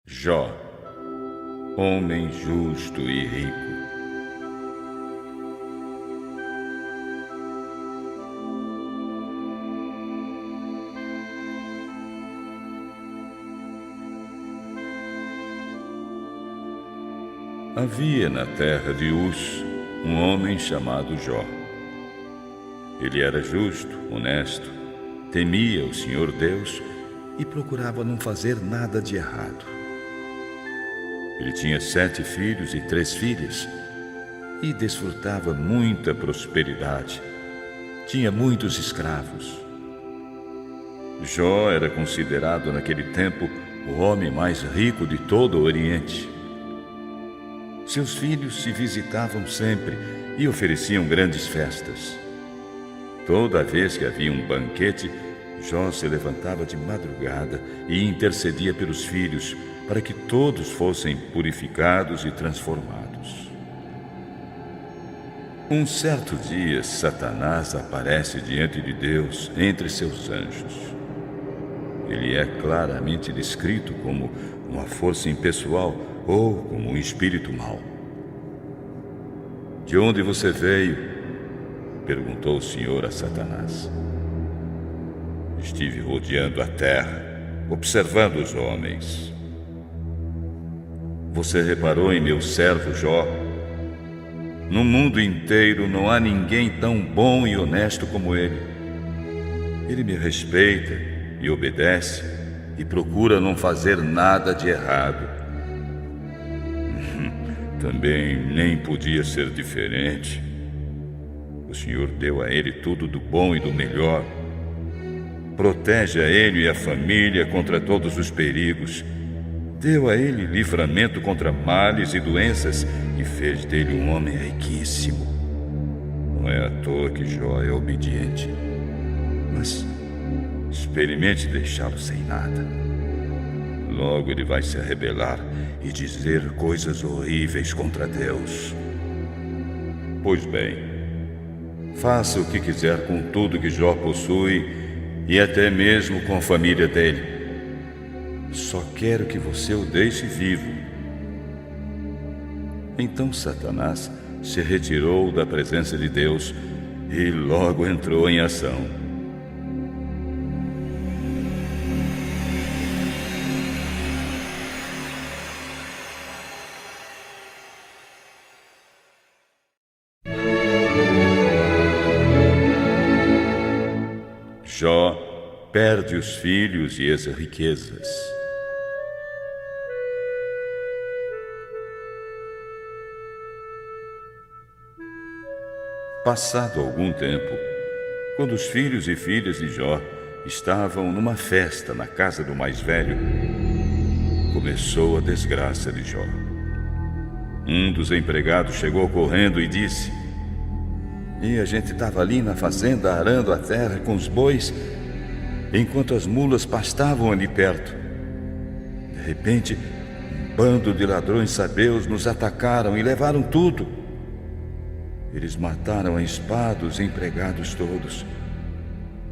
Jó, homem justo e rico. Havia na terra de Uz um homem chamado Jó. Ele era justo, honesto, temia o Senhor Deus e procurava não fazer nada de errado. Ele tinha 7 filhos e 3 filhas e desfrutava muita prosperidade. Tinha muitos escravos. Jó era considerado naquele tempo o homem mais rico de todo o Oriente. Seus filhos se visitavam sempre e ofereciam grandes festas. Toda vez que havia um banquete, Jó se levantava de madrugada e intercedia pelos filhos para que todos fossem purificados e transformados. Um certo dia, Satanás aparece diante de Deus entre seus anjos. Ele é claramente descrito como uma força impessoal ou como um espírito mau. De onde você veio? Perguntou o Senhor a Satanás. Estive rodeando a terra, observando os homens. Você reparou em meu servo Jó? No mundo inteiro não há ninguém tão bom e honesto como ele. Ele me respeita e obedece e procura não fazer nada de errado. Também nem podia ser diferente. O Senhor deu a ele tudo do bom e do melhor. Protege a ele e a família contra todos os perigos. Deu a ele livramento contra males e doenças e fez dele um homem riquíssimo. Não é à toa que Jó é obediente. Mas experimente deixá-lo sem nada. Logo ele vai se rebelar e dizer coisas horríveis contra Deus. Pois bem, faça o que quiser com tudo que Jó possui e até mesmo com a família dele. Só quero que você o deixe vivo. Então Satanás se retirou da presença de Deus e logo entrou em ação. Jó perde os filhos e as riquezas. Passado algum tempo, quando os filhos e filhas de Jó estavam numa festa na casa do mais velho, começou a desgraça de Jó. Um dos empregados chegou correndo e disse: "E a gente estava ali na fazenda arando a terra com os bois, enquanto as mulas pastavam ali perto. De repente, um bando de ladrões sabeus nos atacaram e levaram tudo. Eles mataram a espada os empregados todos.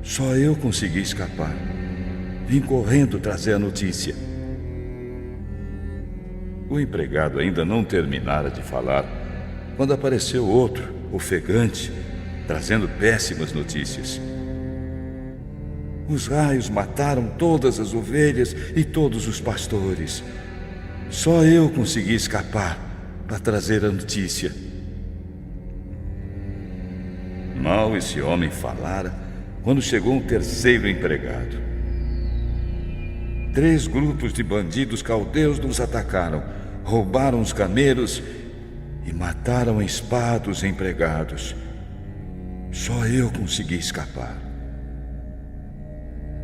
Só eu consegui escapar. Vim correndo trazer a notícia." O empregado ainda não terminara de falar quando apareceu outro, ofegante, trazendo péssimas notícias. "Os raios mataram todas as ovelhas e todos os pastores. Só eu consegui escapar para trazer a notícia." Mal esse homem falara quando chegou um terceiro empregado. "3 grupos de bandidos caldeus nos atacaram, roubaram os camelos e mataram a espada os empregados. Só eu consegui escapar."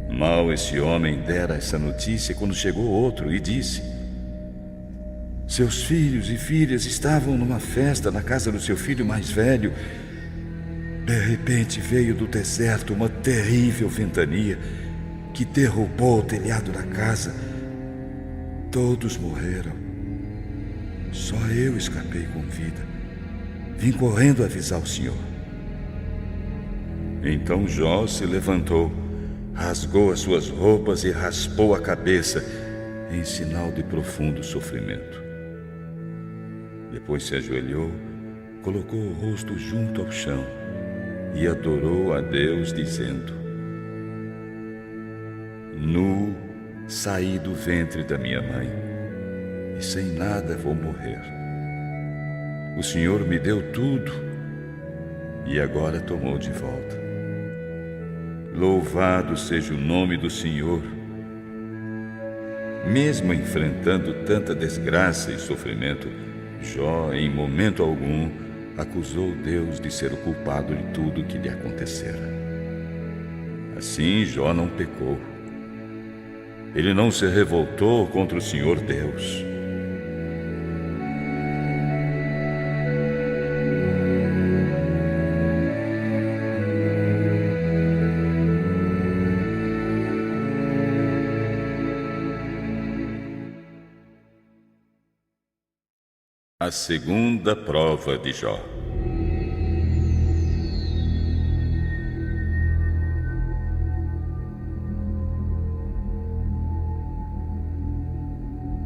Mal esse homem dera essa notícia quando chegou outro e disse: "Seus filhos e filhas estavam numa festa na casa do seu filho mais velho. De repente veio do deserto uma terrível ventania que derrubou o telhado da casa. Todos morreram. Só eu escapei com vida. Vim correndo avisar o Senhor." Então Jó se levantou, rasgou as suas roupas e raspou a cabeça, em sinal de profundo sofrimento. Depois se ajoelhou, colocou o rosto junto ao chão e adorou a Deus, dizendo: Nu saí do ventre da minha mãe, e sem nada vou morrer. O Senhor me deu tudo, e agora tomou de volta. Louvado seja o nome do Senhor. Mesmo enfrentando tanta desgraça e sofrimento, Jó, em momento algum, acusou Deus de ser o culpado de tudo o que lhe acontecera. Assim, Jó não pecou. Ele não se revoltou contra o Senhor Deus. A segunda prova de Jó.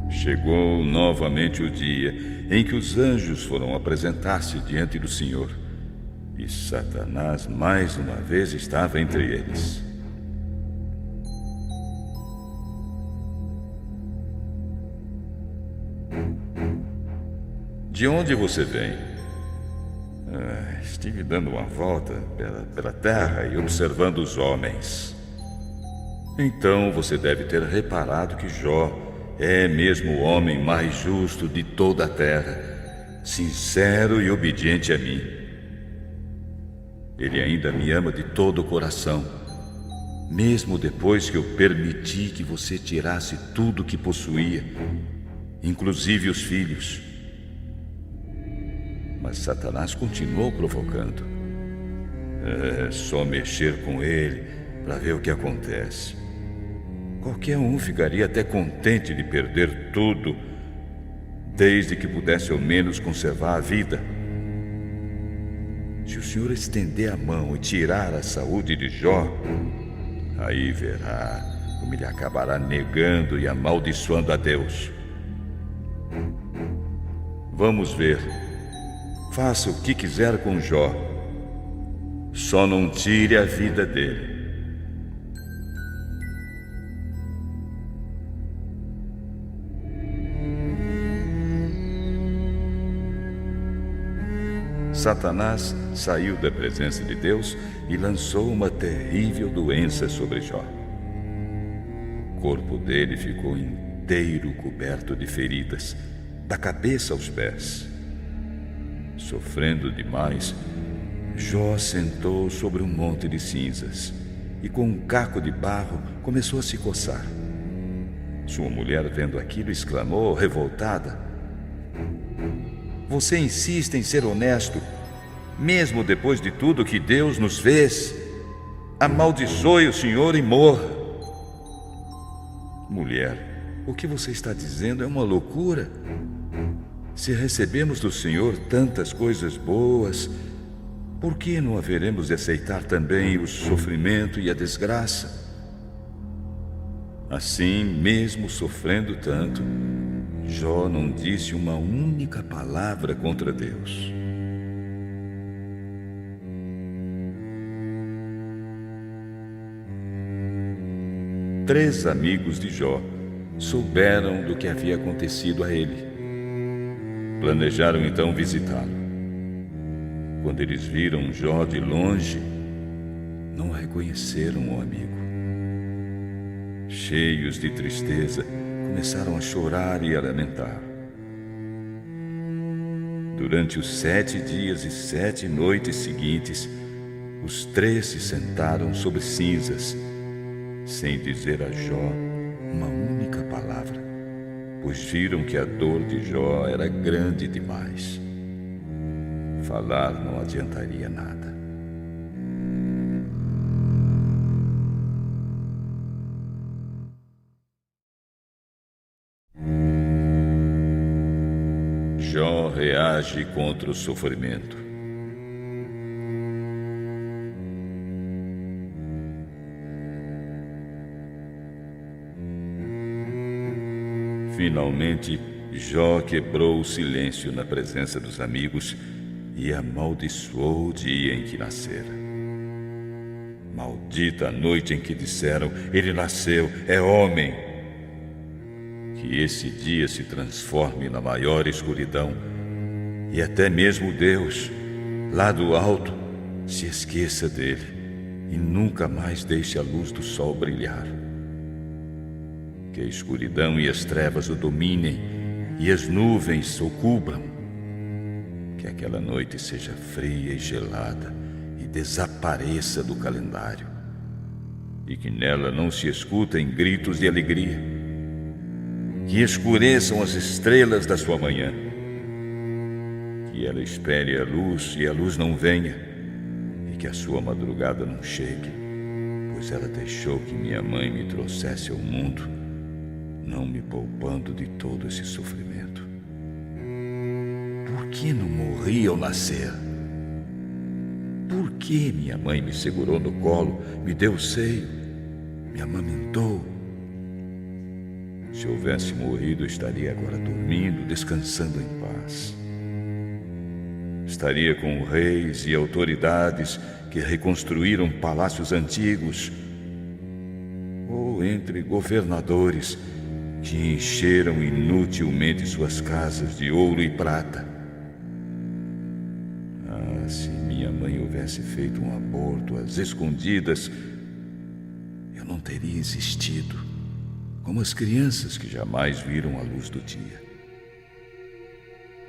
Chegou novamente o dia em que os anjos foram apresentar-se diante do Senhor, e Satanás mais uma vez estava entre eles. De onde você vem? Estive dando uma volta pela terra e observando os homens. Então você deve ter reparado que Jó é mesmo o homem mais justo de toda a terra, sincero e obediente a mim. Ele ainda me ama de todo o coração, mesmo depois que eu permiti que você tirasse tudo o que possuía, inclusive os filhos. Mas Satanás continuou provocando. É só mexer com ele para ver o que acontece. Qualquer um ficaria até contente de perder tudo, desde que pudesse ao menos conservar a vida. Se o Senhor estender a mão e tirar a saúde de Jó, aí verá como ele acabará negando e amaldiçoando a Deus. Vamos ver. Faça o que quiser com Jó, só não tire a vida dele. Satanás saiu da presença de Deus e lançou uma terrível doença sobre Jó. O corpo dele ficou inteiro coberto de feridas, da cabeça aos pés. Sofrendo demais, Jó sentou sobre um monte de cinzas e com um caco de barro começou a se coçar. Sua mulher, vendo aquilo, exclamou, revoltada: Você insiste em ser honesto, mesmo depois de tudo que Deus nos fez? Amaldiçoe o Senhor e morra. Mulher, o que você está dizendo é uma loucura. Se recebemos do Senhor tantas coisas boas, por que não haveremos de aceitar também o sofrimento e a desgraça? Assim, mesmo sofrendo tanto, Jó não disse uma única palavra contra Deus. Três amigos de Jó souberam do que havia acontecido a ele. Planejaram então visitá-lo. Quando eles viram Jó de longe, não reconheceram o amigo. Cheios de tristeza, começaram a chorar e a lamentar. Durante os 7 dias e 7 noites seguintes, os três se sentaram sobre cinzas, sem dizer a Jó uma única palavra, pois viram que a dor de Jó era grande demais. Falar não adiantaria nada. Jó reage contra o sofrimento. Finalmente, Jó quebrou o silêncio na presença dos amigos e amaldiçoou o dia em que nascera. Maldita a noite em que disseram: ele nasceu, é homem. Que esse dia se transforme na maior escuridão e até mesmo Deus, lá do alto, se esqueça dele e nunca mais deixe a luz do sol brilhar. Que a escuridão e as trevas o dominem e as nuvens o cubram. Que aquela noite seja fria e gelada e desapareça do calendário. E que nela não se escutem gritos de alegria. Que escureçam as estrelas da sua manhã. Que ela espere a luz e a luz não venha. E que a sua madrugada não chegue, pois ela deixou que minha mãe me trouxesse ao mundo, não me poupando de todo esse sofrimento. Por que não morri ao nascer? Por que minha mãe me segurou no colo, me deu o seio, me amamentou? Se houvesse morrido, eu estaria agora dormindo, descansando em paz. Estaria com reis e autoridades que reconstruíram palácios antigos, ou entre governadores que encheram inutilmente suas casas de ouro e prata. Ah, se minha mãe houvesse feito um aborto às escondidas, eu não teria existido, como as crianças que jamais viram a luz do dia.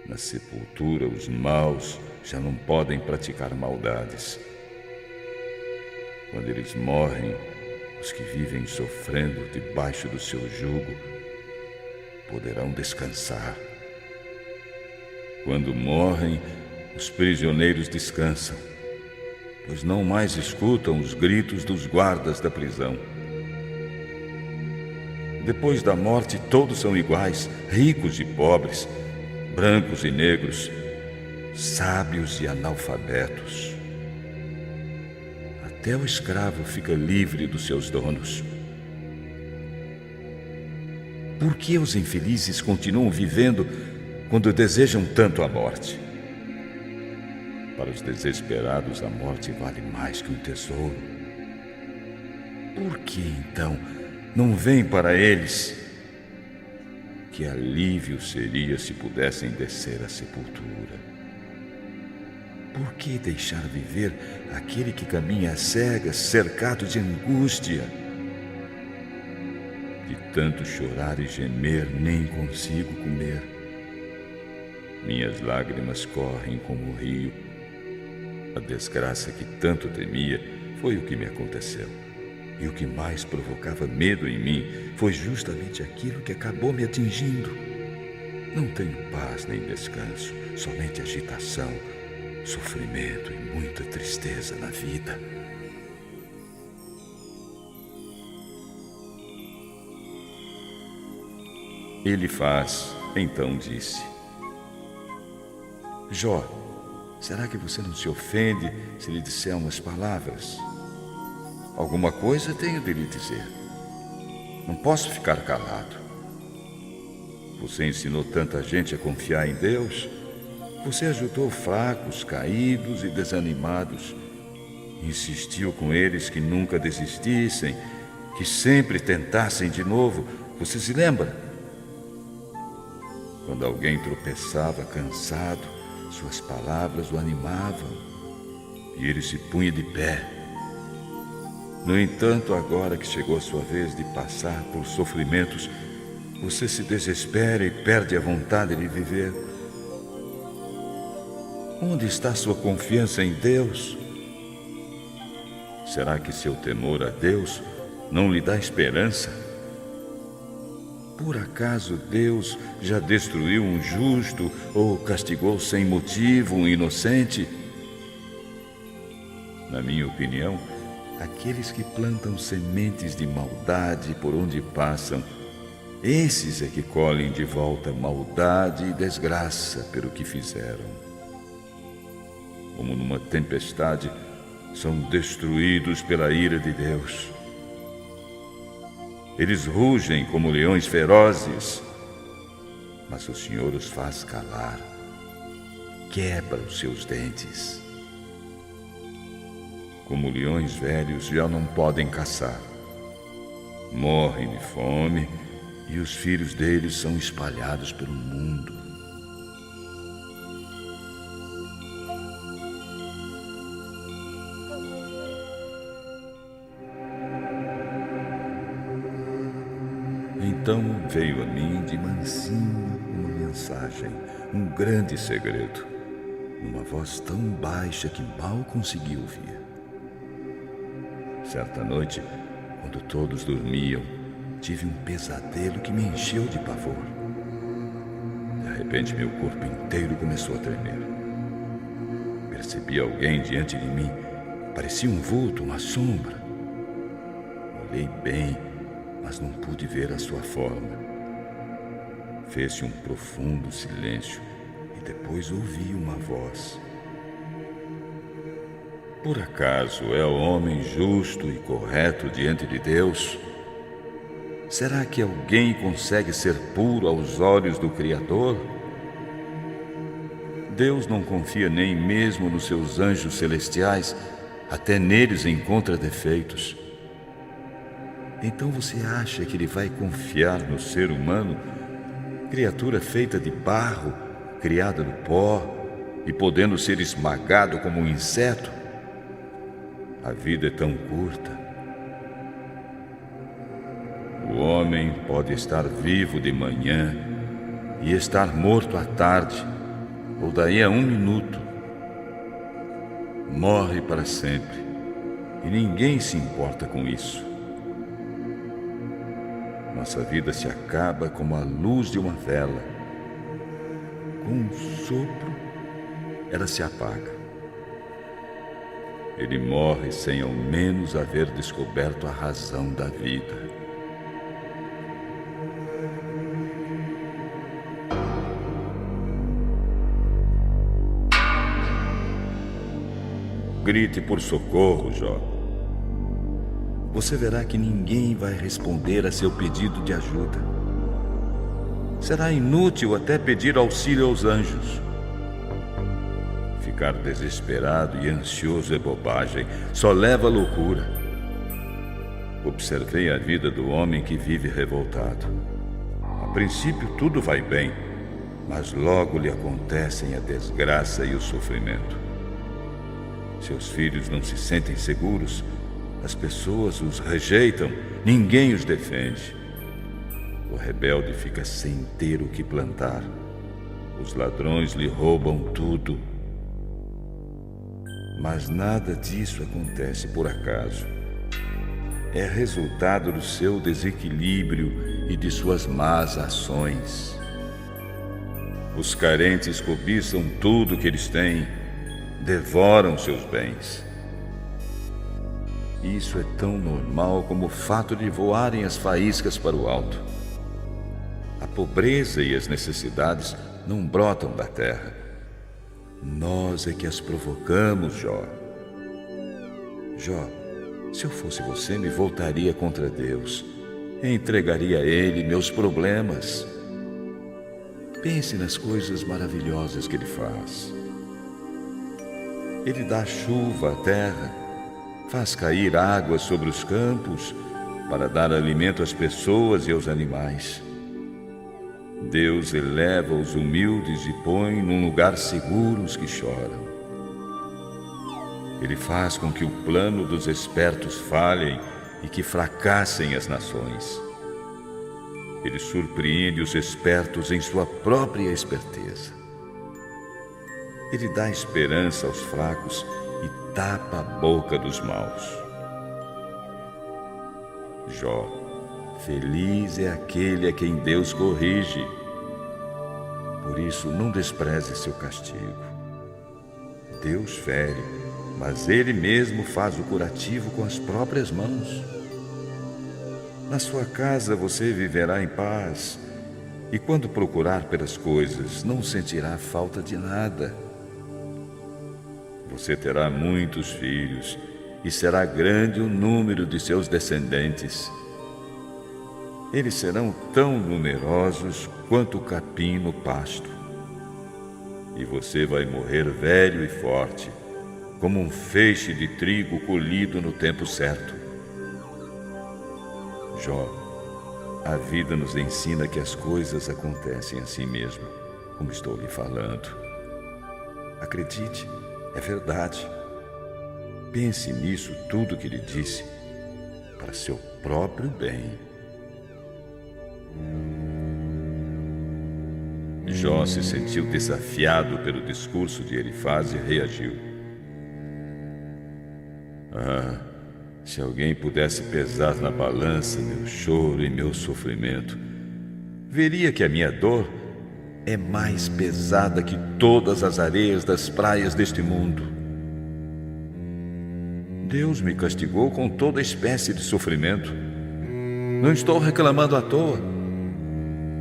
Na sepultura, os maus já não podem praticar maldades. Quando eles morrem, os que vivem sofrendo debaixo do seu jugo poderão descansar. Quando morrem, os prisioneiros descansam, pois não mais escutam os gritos dos guardas da prisão. Depois da morte, todos são iguais, ricos e pobres, brancos e negros, sábios e analfabetos. Até o escravo fica livre dos seus donos. Por que os infelizes continuam vivendo quando desejam tanto a morte? Para os desesperados, a morte vale mais que um tesouro. Por que, então, não vem para eles? Que alívio seria se pudessem descer à sepultura. Por que deixar viver aquele que caminha às cegas, cercado de angústia? De tanto chorar e gemer, nem consigo comer. Minhas lágrimas correm como o rio. A desgraça que tanto temia foi o que me aconteceu. E o que mais provocava medo em mim foi justamente aquilo que acabou me atingindo. Não tenho paz nem descanso, somente agitação, sofrimento e muita tristeza na vida. Elifaz então disse: Jó, será que você não se ofende se lhe disser umas palavras? Alguma coisa tenho de lhe dizer. Não posso ficar calado. Você ensinou tanta gente a confiar em Deus. Você ajudou fracos, caídos e desanimados. Insistiu com eles que nunca desistissem, que sempre tentassem de novo. Você se lembra? Quando alguém tropeçava cansado, suas palavras o animavam e ele se punha de pé. No entanto, agora que chegou a sua vez de passar por sofrimentos, você se desespera e perde a vontade de viver. Onde está sua confiança em Deus? Será que seu temor a Deus não lhe dá esperança? Por acaso Deus já destruiu um justo ou castigou sem motivo um inocente? Na minha opinião, aqueles que plantam sementes de maldade por onde passam, esses é que colhem de volta maldade e desgraça pelo que fizeram. Como numa tempestade, são destruídos pela ira de Deus. Eles rugem como leões ferozes, mas o Senhor os faz calar, quebra os seus dentes. Como leões velhos já não podem caçar, morrem de fome e os filhos deles são espalhados pelo mundo. Então veio a mim de mansinho uma mensagem, um grande segredo, numa voz tão baixa que mal consegui ouvir. Certa noite, quando todos dormiam, tive um pesadelo que me encheu de pavor. De repente, meu corpo inteiro começou a tremer. Percebi alguém diante de mim, parecia um vulto, uma sombra. Olhei bem, mas não pude ver a sua forma. Fez-se um profundo silêncio e depois ouvi uma voz. Por acaso é o homem justo e correto diante de Deus? Será que alguém consegue ser puro aos olhos do Criador? Deus não confia nem mesmo nos seus anjos celestiais, até neles encontra defeitos. Então você acha que ele vai confiar no ser humano, criatura feita de barro, criada do pó e podendo ser esmagado como um inseto? A vida é tão curta. O homem pode estar vivo de manhã e estar morto à tarde, ou daí a 1 minuto. Morre para sempre e ninguém se importa com isso. Nossa vida se acaba como a luz de uma vela. Com um sopro, ela se apaga. Ele morre sem ao menos haver descoberto a razão da vida. Grite por socorro, Jó. Você verá que ninguém vai responder a seu pedido de ajuda. Será inútil até pedir auxílio aos anjos. Ficar desesperado e ansioso é bobagem, só leva à loucura. Observei a vida do homem que vive revoltado. A princípio tudo vai bem, mas logo lhe acontecem a desgraça e o sofrimento. Seus filhos não se sentem seguros, as pessoas os rejeitam, ninguém os defende. O rebelde fica sem ter o que plantar. Os ladrões lhe roubam tudo. Mas nada disso acontece por acaso. É resultado do seu desequilíbrio e de suas más ações. Os carentes cobiçam tudo que eles têm, devoram seus bens. Isso é tão normal como o fato de voarem as faíscas para o alto. A pobreza e as necessidades não brotam da terra. Nós é que as provocamos, Jó. Jó, se eu fosse você, me voltaria contra Deus. Entregaria a Ele meus problemas. Pense nas coisas maravilhosas que Ele faz. Ele dá chuva à terra, faz cair água sobre os campos para dar alimento às pessoas e aos animais. Deus eleva os humildes e põe num lugar seguro os que choram. Ele faz com que o plano dos espertos falhem e que fracassem as nações. Ele surpreende os espertos em sua própria esperteza. Ele dá esperança aos fracos e tapa a boca dos maus. Jó, feliz é aquele a quem Deus corrige. Por isso, não despreze seu castigo. Deus fere, mas Ele mesmo faz o curativo com as próprias mãos. Na sua casa você viverá em paz, e quando procurar pelas coisas, não sentirá falta de nada. Você terá muitos filhos, e será grande o número de seus descendentes. Eles serão tão numerosos quanto o capim no pasto. E você vai morrer velho e forte, como um feixe de trigo colhido no tempo certo. Jó, a vida nos ensina que as coisas acontecem assim mesmo, como estou lhe falando. Acredite, é verdade. Pense nisso tudo que lhe disse, para seu próprio bem. Jó se sentiu desafiado pelo discurso de Elifaz e reagiu. Se alguém pudesse pesar na balança meu choro e meu sofrimento, veria que a minha dor é mais pesada que todas as areias das praias deste mundo. Deus me castigou com toda espécie de sofrimento. Não estou reclamando à toa.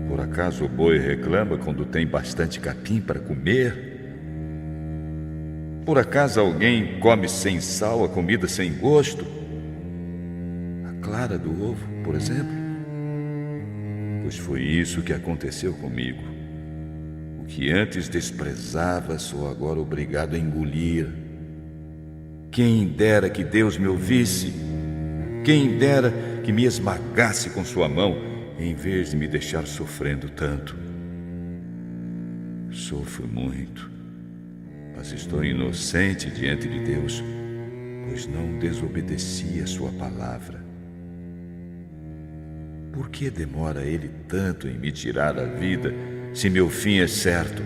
Por acaso o boi reclama quando tem bastante capim para comer? Por acaso alguém come sem sal a comida sem gosto? A clara do ovo, por exemplo? Pois foi isso que aconteceu comigo. O que antes desprezava, sou agora obrigado a engolir. Quem dera que Deus me ouvisse. Quem dera que me esmagasse com sua mão, em vez de me deixar sofrendo tanto. Sofro muito, mas estou inocente diante de Deus, pois não desobedeci a sua palavra. Por que demora Ele tanto em me tirar a vida, se meu fim é certo?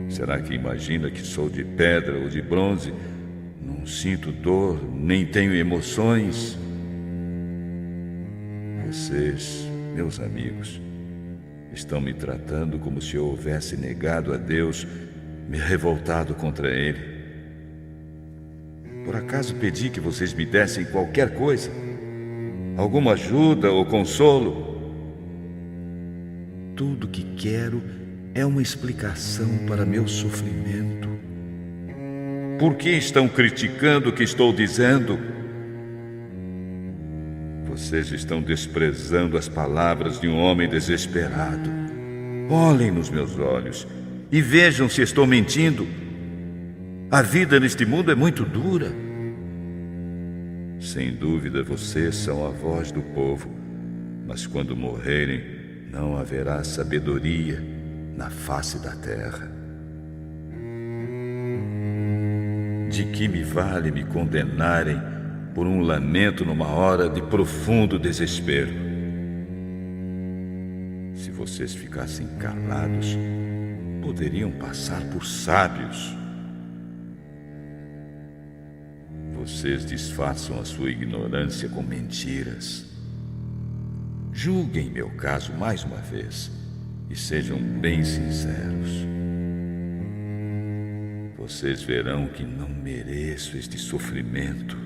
Será que imagina que sou de pedra ou de bronze? Não sinto dor, nem tenho emoções. Vocês, meus amigos, estão me tratando como se eu houvesse negado a Deus, me revoltado contra Ele. Por acaso pedi que vocês me dessem qualquer coisa? Alguma ajuda ou consolo? Tudo que quero é uma explicação para meu sofrimento. Por que estão criticando o que estou dizendo? Vocês estão desprezando as palavras de um homem desesperado. Olhem nos meus olhos e vejam se estou mentindo. A vida neste mundo é muito dura. Sem dúvida, vocês são a voz do povo, mas quando morrerem, não haverá sabedoria na face da terra. De que me vale me condenarem por um lamento numa hora de profundo desespero? Se vocês ficassem calados, poderiam passar por sábios. Vocês disfarçam a sua ignorância com mentiras. Julguem meu caso mais uma vez e sejam bem sinceros. Vocês verão que não mereço este sofrimento.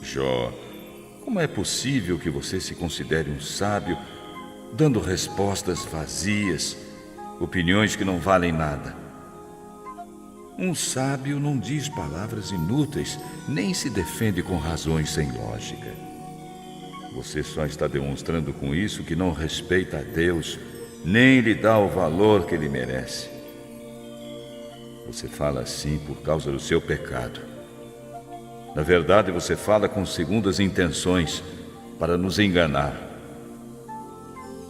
Jó, como é possível que você se considere um sábio, dando respostas vazias, opiniões que não valem nada? Um sábio não diz palavras inúteis, nem se defende com razões sem lógica. Você só está demonstrando com isso que não respeita a Deus, nem lhe dá o valor que ele merece. Você fala assim por causa do seu pecado. Na verdade, você fala com segundas intenções, para nos enganar.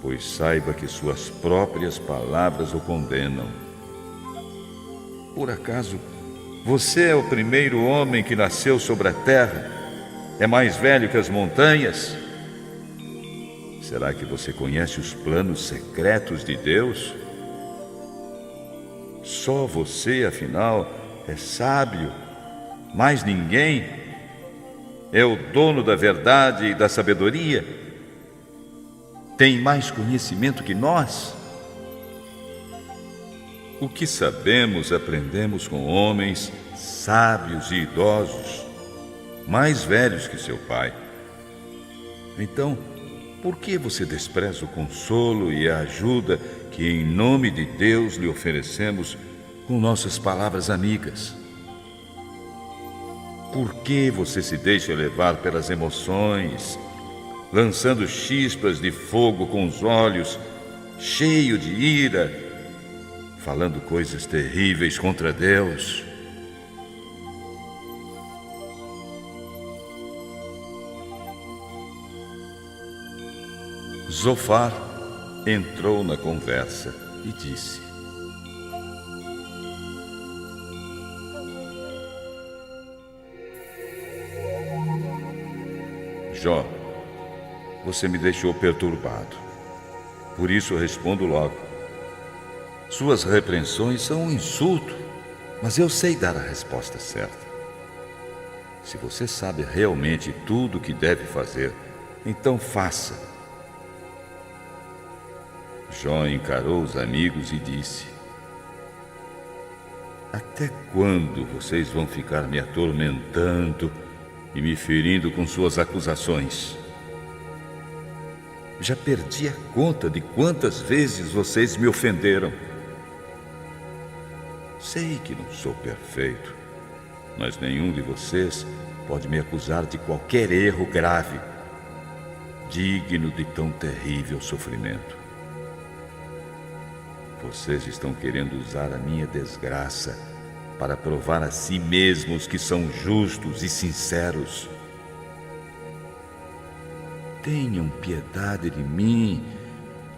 Pois saiba que suas próprias palavras o condenam. Por acaso, você é o primeiro homem que nasceu sobre a terra? É mais velho que as montanhas? Será que você conhece os planos secretos de Deus? Só você, afinal, é sábio. Mais ninguém é o dono da verdade e da sabedoria? Tem mais conhecimento que nós? O que sabemos, aprendemos com homens sábios e idosos, mais velhos que seu pai. Então, por que você despreza o consolo e a ajuda que em nome de Deus lhe oferecemos com nossas palavras amigas. Por que você se deixa levar pelas emoções, lançando chispas de fogo com os olhos, cheio de ira, falando coisas terríveis contra Deus? Zofar entrou na conversa e disse: Jó, você me deixou perturbado. Por isso eu respondo logo. Suas repreensões são um insulto, mas eu sei dar a resposta certa. Se você sabe realmente tudo o que deve fazer, então faça. Jó encarou os amigos e disse: Até quando vocês vão ficar me atormentando e me ferindo com suas acusações? Já perdi a conta de quantas vezes vocês me ofenderam. Sei que não sou perfeito, mas nenhum de vocês pode me acusar de qualquer erro grave, digno de tão terrível sofrimento. Vocês estão querendo usar a minha desgraça para provar a si mesmos que são justos e sinceros. Tenham piedade de mim,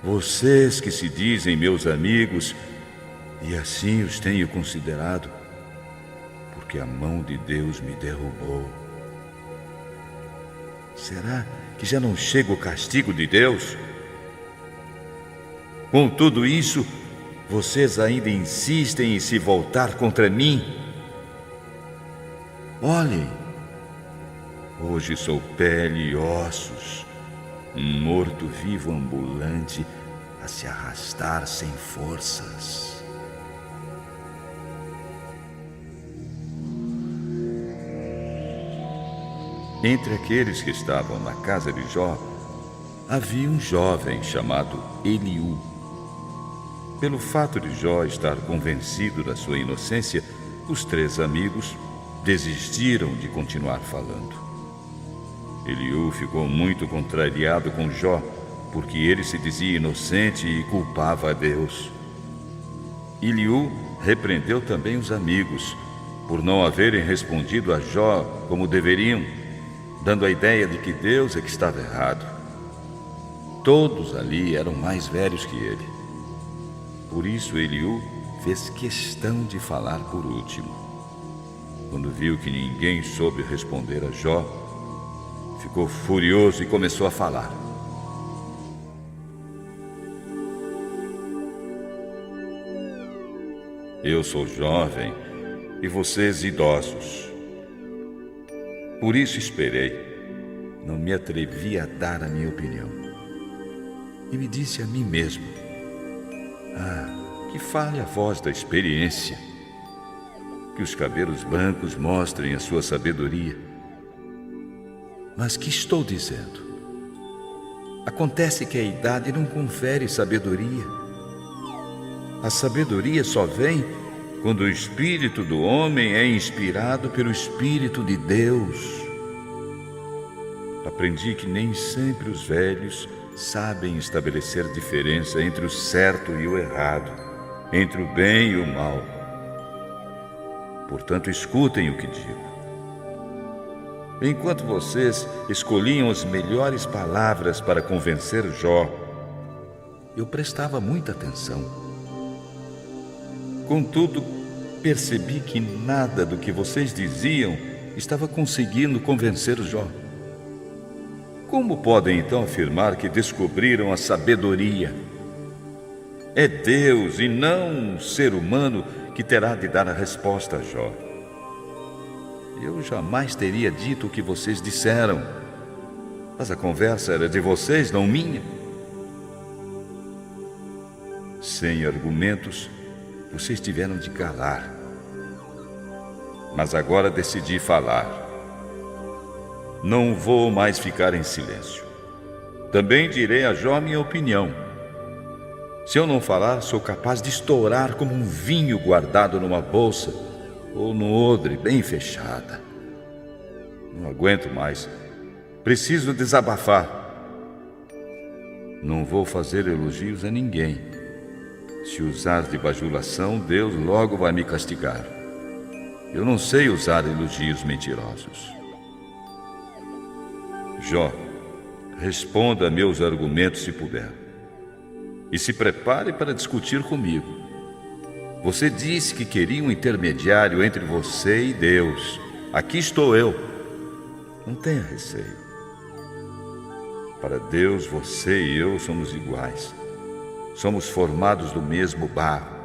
vocês que se dizem meus amigos, e assim os tenho considerado, porque a mão de Deus me derrubou. Será que já não chega o castigo de Deus? Com tudo isso, vocês ainda insistem em se voltar contra mim? Olhem, hoje sou pele e ossos, um morto-vivo ambulante a se arrastar sem forças. Entre aqueles que estavam na casa de Jó, havia um jovem chamado Eliú. Pelo fato de Jó estar convencido da sua inocência, os três amigos desistiram de continuar falando. Eliú ficou muito contrariado com Jó, porque ele se dizia inocente e culpava a Deus. Eliú repreendeu também os amigos, por não haverem respondido a Jó como deveriam, dando a ideia de que Deus é que estava errado. Todos ali eram mais velhos que ele. Por isso Eliú fez questão de falar por último. Quando viu que ninguém soube responder a Jó, ficou furioso e começou a falar. Eu sou jovem e vocês idosos. Por isso esperei. Não me atrevi a dar a minha opinião. E me disse a mim mesmo: que fale a voz da experiência, que os cabelos brancos mostrem a sua sabedoria. Mas que estou dizendo? Acontece que a idade não confere sabedoria. A sabedoria só vem quando o espírito do homem é inspirado pelo Espírito de Deus. Aprendi que nem sempre os velhos sabem estabelecer diferença entre o certo e o errado, entre o bem e o mal. Portanto, escutem o que digo. Enquanto vocês escolhiam as melhores palavras para convencer Jó, eu prestava muita atenção. Contudo, percebi que nada do que vocês diziam estava conseguindo convencer Jó. Como podem então afirmar que descobriram a sabedoria? É Deus e não um ser humano que terá de dar a resposta a Jó. Eu jamais teria dito o que vocês disseram, mas a conversa era de vocês, não minha. Sem argumentos, vocês tiveram de calar. Mas agora decidi falar. Não vou mais ficar em silêncio. Também direi a Jó minha opinião. Se eu não falar, sou capaz de estourar como um vinho guardado numa bolsa ou num odre bem fechada. Não aguento mais. Preciso desabafar. Não vou fazer elogios a ninguém. Se usar de bajulação, Deus logo vai me castigar. Eu não sei usar elogios mentirosos. Jó, responda a meus argumentos se puder. E se prepare para discutir comigo. Você disse que queria um intermediário entre você e Deus. Aqui estou eu. Não tenha receio. Para Deus, você e eu somos iguais. Somos formados do mesmo barro.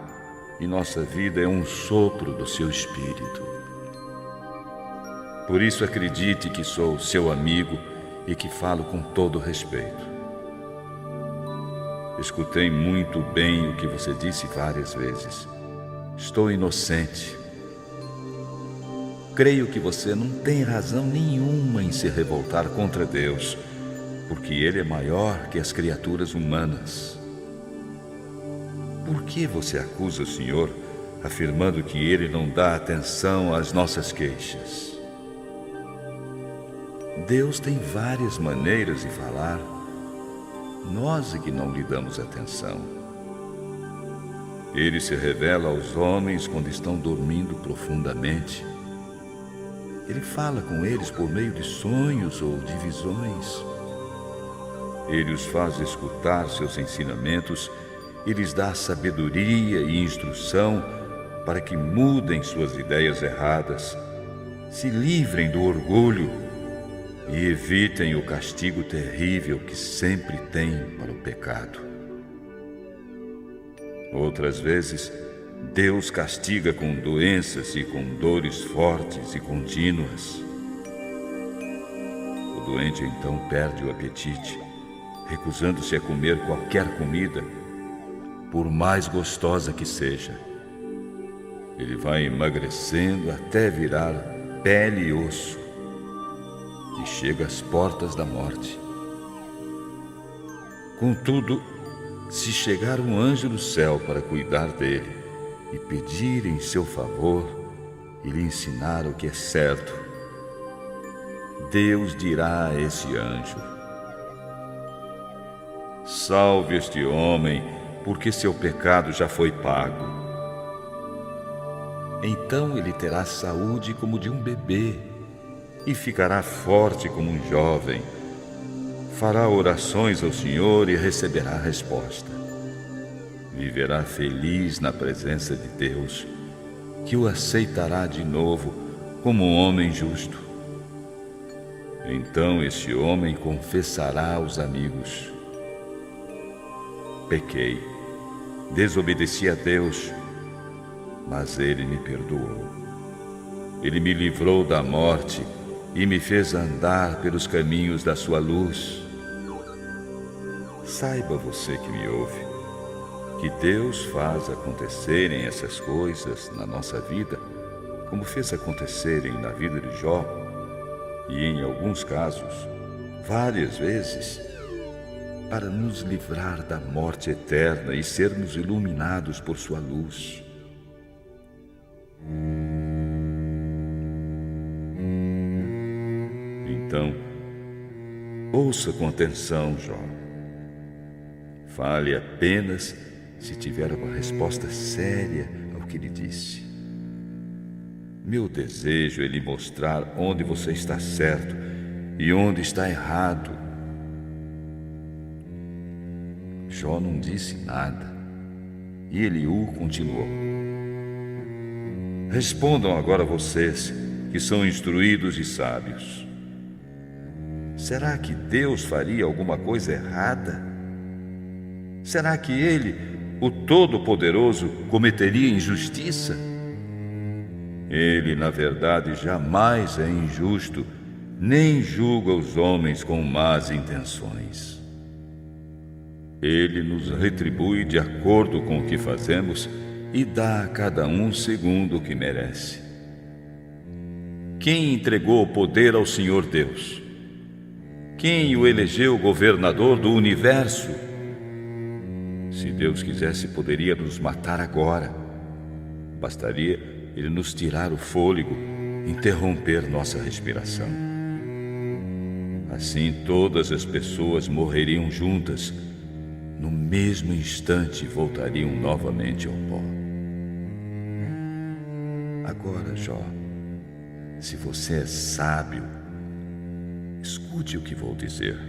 E nossa vida é um sopro do seu espírito. Por isso acredite que sou seu amigo e que falo com todo respeito. Escutei muito bem o que você disse várias vezes. Estou inocente. Creio que você não tem razão nenhuma em se revoltar contra Deus, porque Ele é maior que as criaturas humanas. Por que você acusa o Senhor, afirmando que Ele não dá atenção às nossas queixas? Deus tem várias maneiras de falar. Nós é que não lhe damos atenção. Ele se revela aos homens quando estão dormindo profundamente. Ele fala com eles por meio de sonhos ou de visões. Ele os faz escutar seus ensinamentos e lhes dá sabedoria e instrução para que mudem suas ideias erradas, se livrem do orgulho e evitem o castigo terrível que sempre tem para o pecado. Outras vezes, Deus castiga com doenças e com dores fortes e contínuas. O doente então perde o apetite, recusando-se a comer qualquer comida, por mais gostosa que seja. Ele vai emagrecendo até virar pele e osso, e chega às portas da morte. Contudo, se chegar um anjo do céu para cuidar dele e pedir em seu favor e lhe ensinar o que é certo, Deus dirá a esse anjo: salve este homem, porque seu pecado já foi pago. Então ele terá saúde como de um bebê e ficará forte como um jovem. Fará orações ao Senhor e receberá a resposta. Viverá feliz na presença de Deus, que o aceitará de novo como um homem justo. Então este homem confessará aos amigos: pequei, desobedeci a Deus, mas Ele me perdoou. Ele me livrou da morte e me fez andar pelos caminhos da sua luz. Saiba você que me ouve, que Deus faz acontecerem essas coisas na nossa vida, como fez acontecerem na vida de Jó, e em alguns casos, várias vezes, para nos livrar da morte eterna e sermos iluminados por sua luz. Então, ouça com atenção, Jó. Fale apenas se tiver uma resposta séria ao que lhe disse. Meu desejo é lhe mostrar onde você está certo e onde está errado. Jó não disse nada e Eliú continuou: respondam agora vocês, que são instruídos e sábios. Será que Deus faria alguma coisa errada? Será que Ele, o Todo-Poderoso, cometeria injustiça? Ele, na verdade, jamais é injusto, nem julga os homens com más intenções. Ele nos retribui de acordo com o que fazemos e dá a cada um segundo o que merece. Quem entregou o poder ao Senhor Deus? Quem o elegeu governador do universo? Se Deus quisesse, poderia nos matar agora. Bastaria Ele nos tirar o fôlego, interromper nossa respiração. Assim, todas as pessoas morreriam juntas. No mesmo instante, voltariam novamente ao pó. Agora, Jó, se você é sábio, escute o que vou dizer.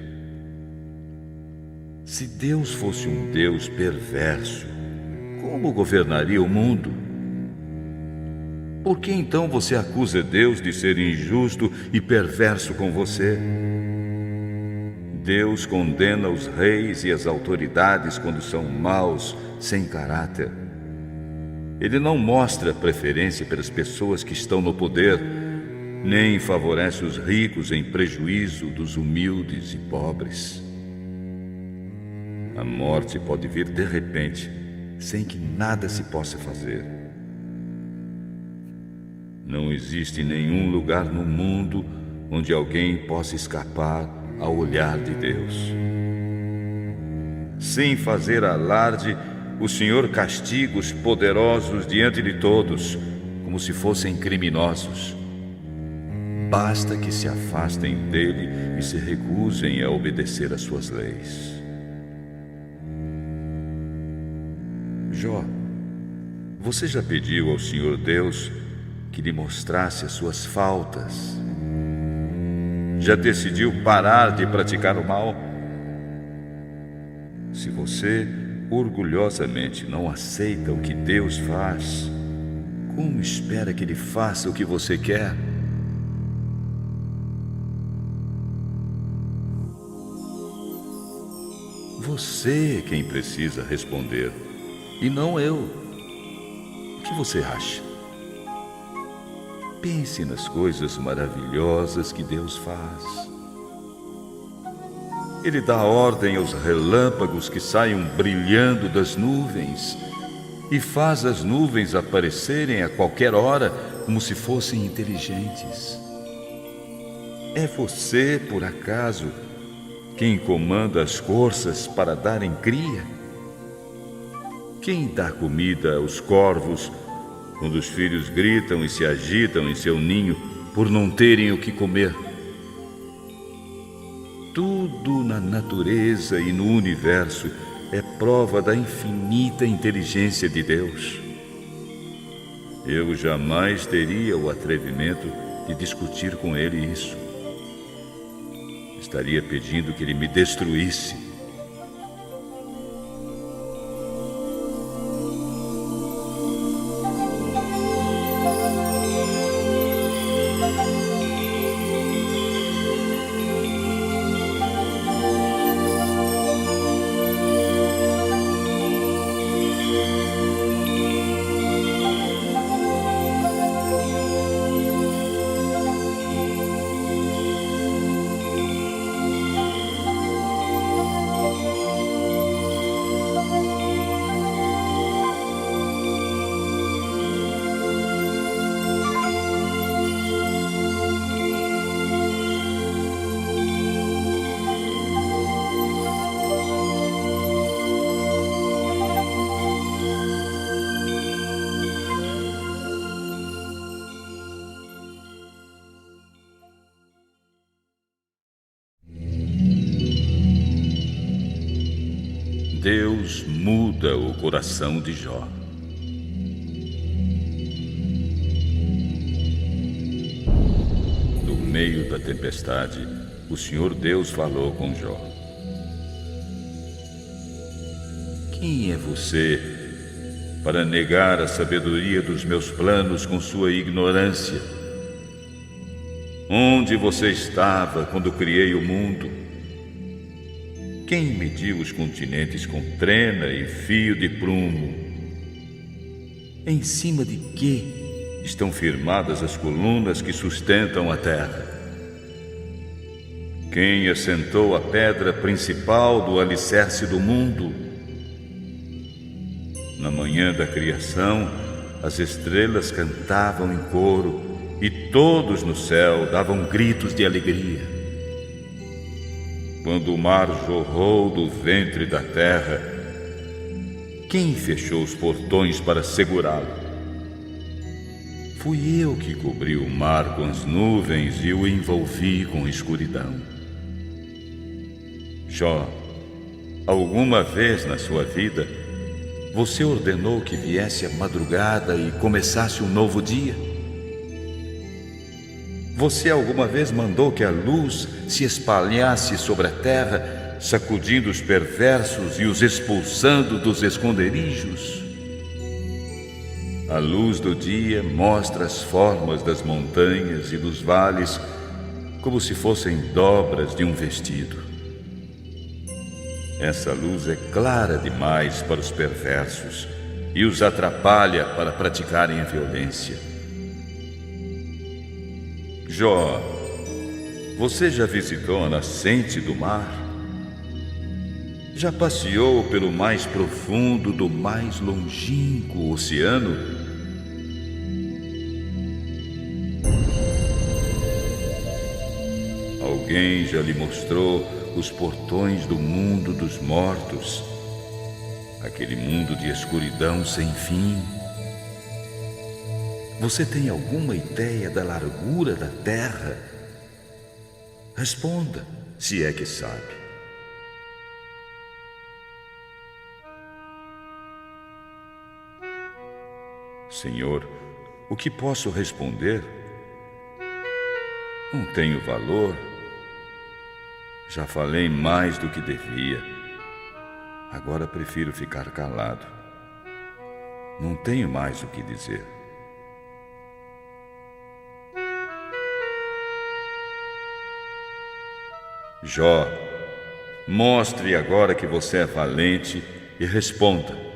Se Deus fosse um Deus perverso, como governaria o mundo? Por que então você acusa Deus de ser injusto e perverso com você? Deus condena os reis e as autoridades quando são maus, sem caráter. Ele não mostra preferência pelas pessoas que estão no poder, nem favorece os ricos em prejuízo dos humildes e pobres. A morte pode vir de repente, sem que nada se possa fazer. Não existe nenhum lugar no mundo onde alguém possa escapar ao olhar de Deus. Sem fazer alarde, o Senhor castiga os poderosos diante de todos, como se fossem criminosos. Basta que se afastem dele e se recusem a obedecer às suas leis. Jó, você já pediu ao Senhor Deus que lhe mostrasse as suas faltas? Já decidiu parar de praticar o mal? Se você orgulhosamente não aceita o que Deus faz, como espera que Ele faça o que você quer? Você é quem precisa responder, e não eu. O que você acha? Pense nas coisas maravilhosas que Deus faz. Ele dá ordem aos relâmpagos que saiam brilhando das nuvens e faz as nuvens aparecerem a qualquer hora como se fossem inteligentes. É você, por acaso, quem comanda as corças para darem cria? Quem dá comida aos corvos quando os filhos gritam e se agitam em seu ninho por não terem o que comer? Tudo na natureza e no universo é prova da infinita inteligência de Deus. Eu jamais teria o atrevimento de discutir com Ele isso. Estaria pedindo que Ele me destruísse. Deus muda o coração de Jó. No meio da tempestade, o Senhor Deus falou com Jó. Quem é você para negar a sabedoria dos meus planos com sua ignorância? Onde você estava quando criei o mundo? Quem mediu os continentes com trena e fio de prumo? Em cima de que estão firmadas as colunas que sustentam a terra? Quem assentou a pedra principal do alicerce do mundo? Na manhã da criação, as estrelas cantavam em coro e todos no céu davam gritos de alegria. Quando o mar jorrou do ventre da terra, quem fechou os portões para segurá-lo? Fui eu que cobri o mar com as nuvens e o envolvi com escuridão. Jó, alguma vez na sua vida, você ordenou que viesse a madrugada e começasse um novo dia? Você alguma vez mandou que a luz se espalhasse sobre a terra, sacudindo os perversos e os expulsando dos esconderijos? A luz do dia mostra as formas das montanhas e dos vales como se fossem dobras de um vestido. Essa luz é clara demais para os perversos e os atrapalha para praticarem a violência. Jó, você já visitou a nascente do mar? Já passeou pelo mais profundo do mais longínquo oceano? Alguém já lhe mostrou os portões do mundo dos mortos, aquele mundo de escuridão sem fim? Você tem alguma ideia da largura da terra? Responda, se é que sabe. Senhor, o que posso responder? Não tenho valor. Já falei mais do que devia. Agora prefiro ficar calado. Não tenho mais o que dizer. Jó, mostre agora que você é valente e responda.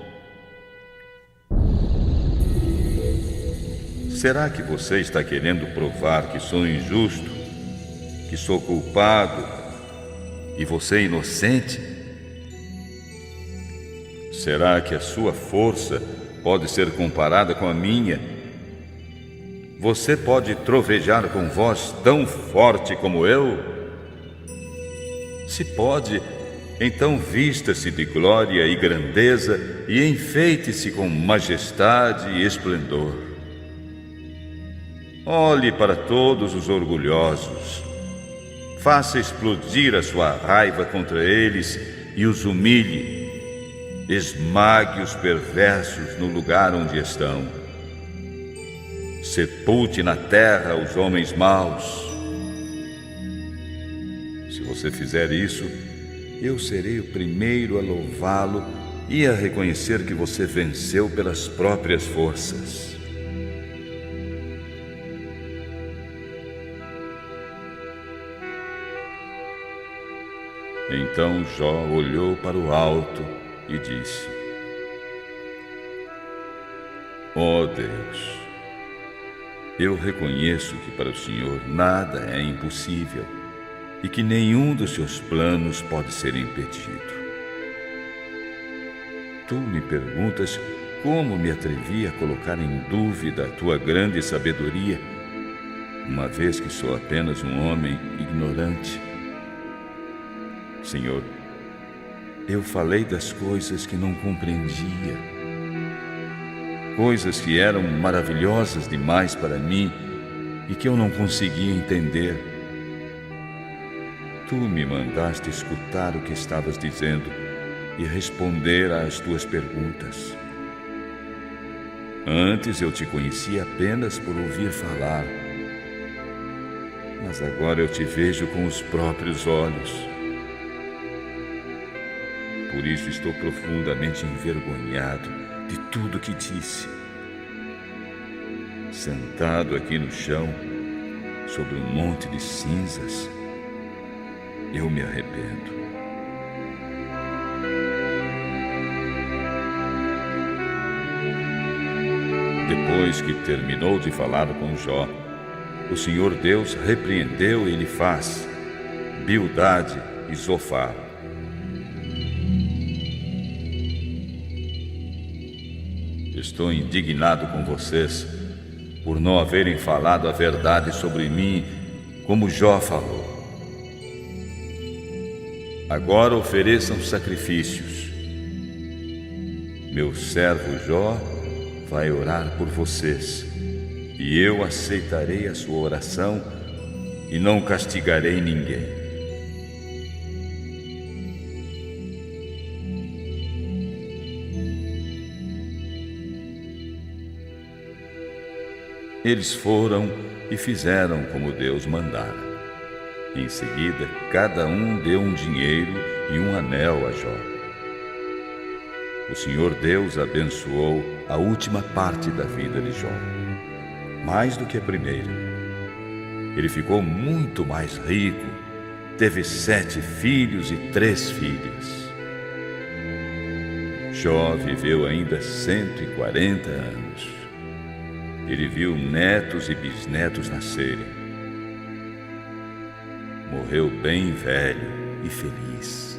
Será que você está querendo provar que sou injusto, que sou culpado e você é inocente? Será que a sua força pode ser comparada com a minha? Você pode trovejar com voz tão forte como eu? Se pode, então vista-se de glória e grandeza e enfeite-se com majestade e esplendor. Olhe para todos os orgulhosos, faça explodir a sua raiva contra eles e os humilhe, esmague os perversos no lugar onde estão, sepulte na terra os homens maus. Se você fizer isso, eu serei o primeiro a louvá-lo e a reconhecer que você venceu pelas próprias forças. Então Jó olhou para o alto e disse: Ó Deus, eu reconheço que para o Senhor nada é impossível e que nenhum dos seus planos pode ser impedido. Tu me perguntas como me atrevi a colocar em dúvida a tua grande sabedoria, uma vez que sou apenas um homem ignorante. Senhor, eu falei das coisas que não compreendia, coisas que eram maravilhosas demais para mim e que eu não conseguia entender. Tu me mandaste escutar o que estavas dizendo e responder às tuas perguntas. Antes eu te conhecia apenas por ouvir falar, mas agora eu te vejo com os próprios olhos. Por isso estou profundamente envergonhado de tudo que disse. Sentado aqui no chão, sobre um monte de cinzas, eu me arrependo. Depois que terminou de falar com Jó, o Senhor Deus repreendeu Elifaz, Bildade e Zofar. Estou indignado com vocês por não haverem falado a verdade sobre mim, como Jó falou. Agora ofereçam sacrifícios. Meu servo Jó vai orar por vocês, e eu aceitarei a sua oração e não castigarei ninguém. Eles foram e fizeram como Deus mandara. Em seguida, cada um deu um dinheiro e um anel a Jó. O Senhor Deus abençoou a última parte da vida de Jó, mais do que a primeira. Ele ficou muito mais rico, teve 7 filhos e 3 filhas. Jó viveu ainda 140 anos. Ele viu netos e bisnetos nascerem. Morreu bem velho e feliz.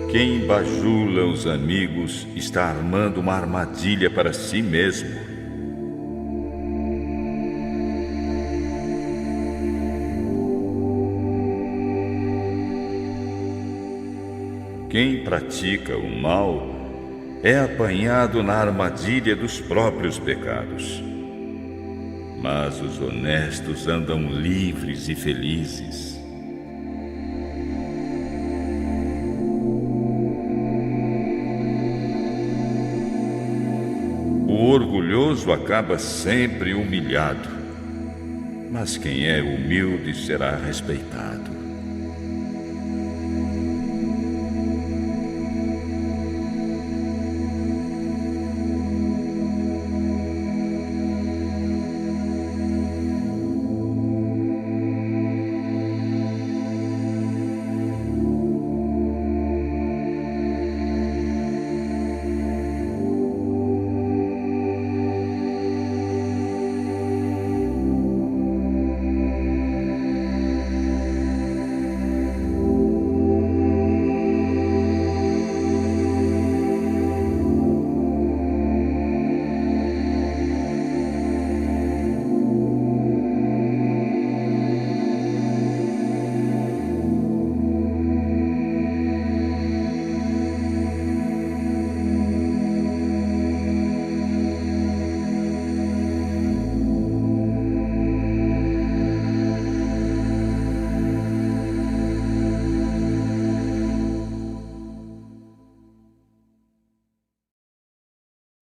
Quem bajula os amigos está armando uma armadilha para si mesmo. Quem pratica o mal é apanhado na armadilha dos próprios pecados. Mas os honestos andam livres e felizes. O orgulhoso acaba sempre humilhado, mas quem é humilde será respeitado.